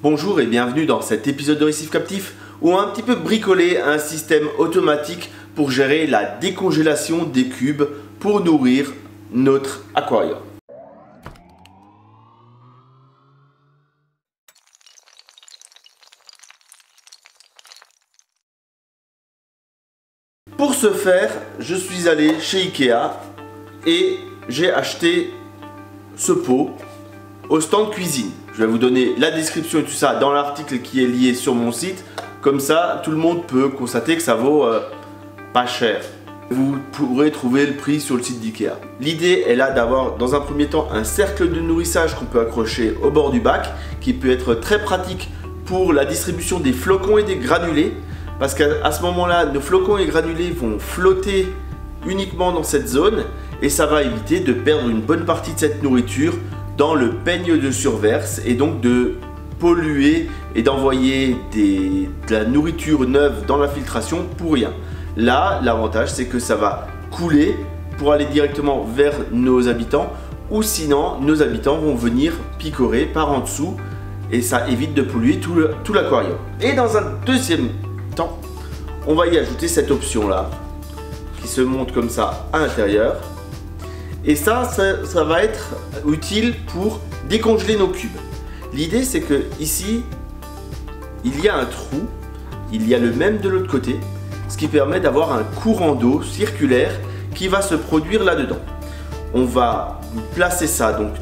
Bonjour et bienvenue dans cet épisode de Récif Captif où on va un petit peu bricoler un système automatique pour gérer la décongélation des cubes pour nourrir notre aquarium. Pour ce faire, je suis allé chez Ikea et j'ai acheté ce pot au stand cuisine. Je vais vous donner la description et tout ça dans l'article qui est lié sur mon site. Comme ça, tout le monde peut constater que ça vaut pas cher. Vous pourrez trouver le prix sur le site d'Ikea. L'idée est là d'avoir dans un premier temps un cercle de nourrissage qu'on peut accrocher au bord du bac, qui peut être très pratique pour la distribution des flocons et des granulés. Parce qu'à ce moment-là, nos flocons et granulés vont flotter uniquement dans cette zone et ça va éviter de perdre une bonne partie de cette nourriture dans le peigne de surverse et donc de polluer et d'envoyer de la nourriture neuve dans la filtration pour rien. Là, l'avantage c'est que ça va couler pour aller directement vers nos habitants ou sinon nos habitants vont venir picorer par en dessous et ça évite de polluer tout l'aquarium. Et dans un deuxième temps, on va y ajouter cette option là qui se monte comme ça à l'intérieur. Et ça va être utile pour décongeler nos cubes. L'idée c'est que ici, il y a un trou, il y a le même de l'autre côté, ce qui permet d'avoir un courant d'eau circulaire qui va se produire là-dedans. On va placer ça donc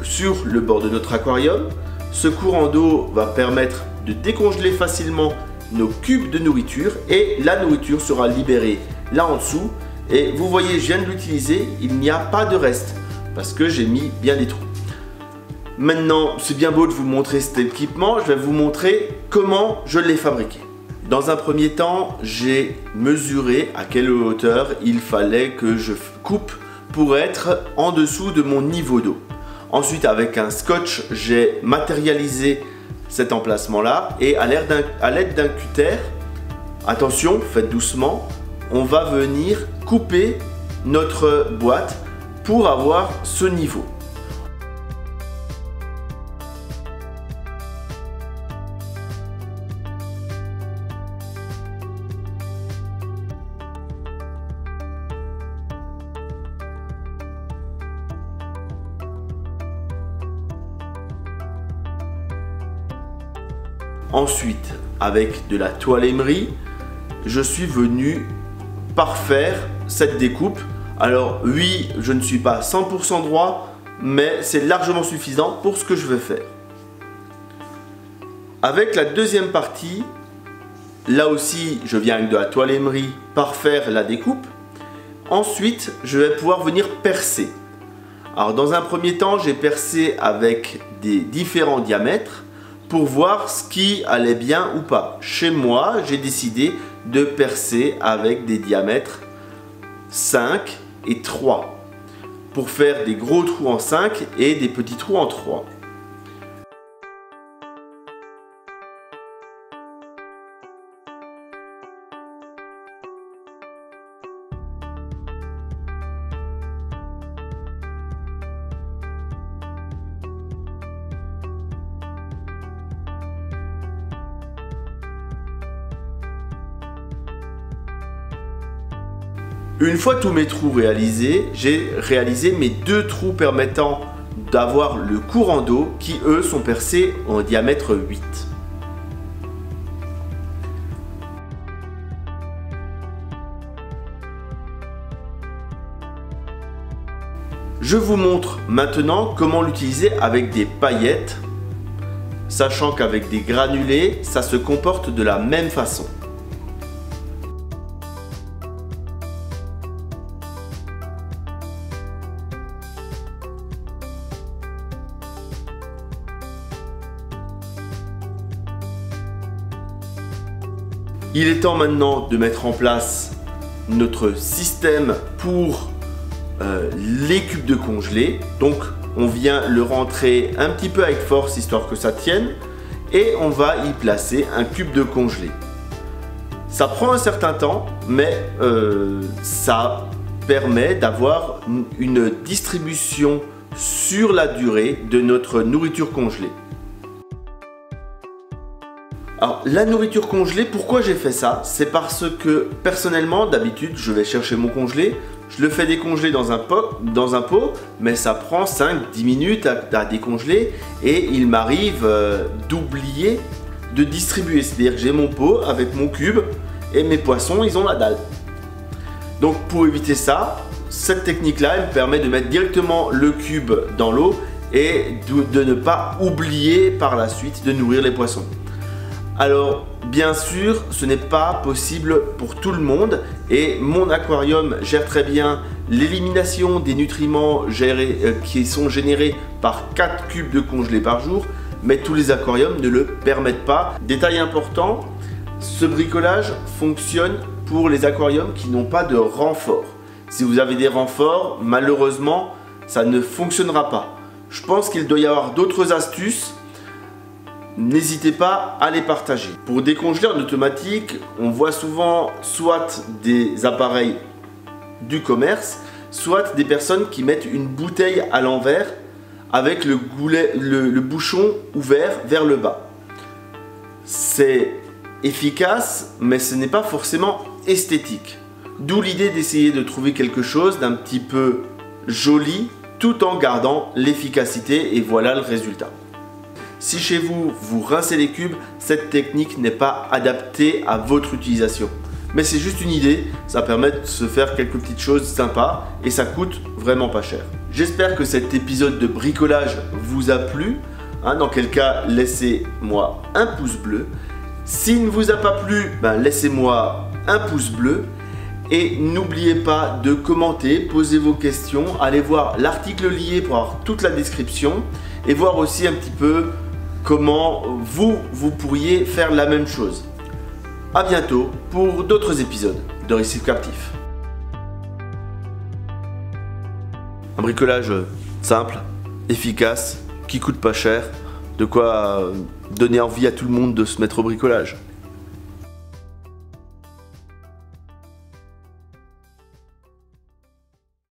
sur le bord de notre aquarium. Ce courant d'eau va permettre de décongeler facilement nos cubes de nourriture et la nourriture sera libérée là en dessous. Et vous voyez, je viens de l'utiliser, il n'y a pas de reste parce que j'ai mis bien des trous. Maintenant, c'est bien beau de vous montrer cet équipement, je vais vous montrer comment je l'ai fabriqué. Dans un premier temps, j'ai mesuré à quelle hauteur il fallait que je coupe pour être en dessous de mon niveau d'eau. Ensuite, avec un scotch, j'ai matérialisé cet emplacement-là et à l'aide d'un cutter, attention, faites doucement, on va venir couper notre boîte pour avoir ce niveau. Ensuite, avec de la toile émery, je suis venu parfaire cette découpe. Alors oui, je ne suis pas 100% droit, mais c'est largement suffisant pour ce que je veux faire. Avec la deuxième partie, là aussi, je viens avec de la toile émery parfaire la découpe. Ensuite, je vais pouvoir venir percer. Alors dans un premier temps, j'ai percé avec des différents diamètres pour voir ce qui allait bien ou pas. Chez moi, j'ai décidé de percer avec des diamètres 5 et 3 pour faire des gros trous en 5 et des petits trous en 3. Une fois tous mes trous réalisés, j'ai réalisé mes deux trous permettant d'avoir le courant d'eau qui eux sont percés en diamètre 8. Je vous montre maintenant comment l'utiliser avec des paillettes, sachant qu'avec des granulés, ça se comporte de la même façon. Il est temps maintenant de mettre en place notre système pour les cubes de congelés. Donc on vient le rentrer un petit peu avec force histoire que ça tienne et on va y placer un cube de congelé. Ça prend un certain temps mais ça permet d'avoir une distribution sur la durée de notre nourriture congelée. Alors la nourriture congelée, pourquoi j'ai fait ça? C'est parce que personnellement, d'habitude, je vais chercher mon congelé, je le fais décongeler dans un pot, mais ça prend 5-10 minutes à décongeler et il m'arrive d'oublier de distribuer. C'est-à-dire que j'ai mon pot avec mon cube et mes poissons, ils ont la dalle. Donc pour éviter ça, cette technique-là, elle me permet de mettre directement le cube dans l'eau et de ne pas oublier par la suite de nourrir les poissons. Alors bien sûr, ce n'est pas possible pour tout le monde et mon aquarium gère très bien l'élimination des nutriments qui sont générés par 4 cubes de congelé par jour, mais tous les aquariums ne le permettent pas. Détail important, ce bricolage fonctionne pour les aquariums qui n'ont pas de renfort. Si vous avez des renforts, malheureusement, ça ne fonctionnera pas. Je pense qu'il doit y avoir d'autres astuces. N'hésitez pas à les partager. Pour décongeler en automatique, on voit souvent soit des appareils du commerce, soit des personnes qui mettent une bouteille à l'envers avec le bouchon ouvert vers le bas. C'est efficace, mais ce n'est pas forcément esthétique. D'où l'idée d'essayer de trouver quelque chose d'un petit peu joli tout en gardant l'efficacité et voilà le résultat. Si chez vous, vous rincez les cubes, cette technique n'est pas adaptée à votre utilisation. Mais c'est juste une idée, ça permet de se faire quelques petites choses sympas et ça coûte vraiment pas cher. J'espère que cet épisode de bricolage vous a plu. Dans quel cas, laissez-moi un pouce bleu. S'il ne vous a pas plu, laissez-moi un pouce bleu. Et n'oubliez pas de commenter, poser vos questions, allez voir l'article lié pour avoir toute la description et voir aussi un petit peu comment vous pourriez faire la même chose. A bientôt pour d'autres épisodes de Récif Captif. Un bricolage simple, efficace, qui coûte pas cher, de quoi donner envie à tout le monde de se mettre au bricolage.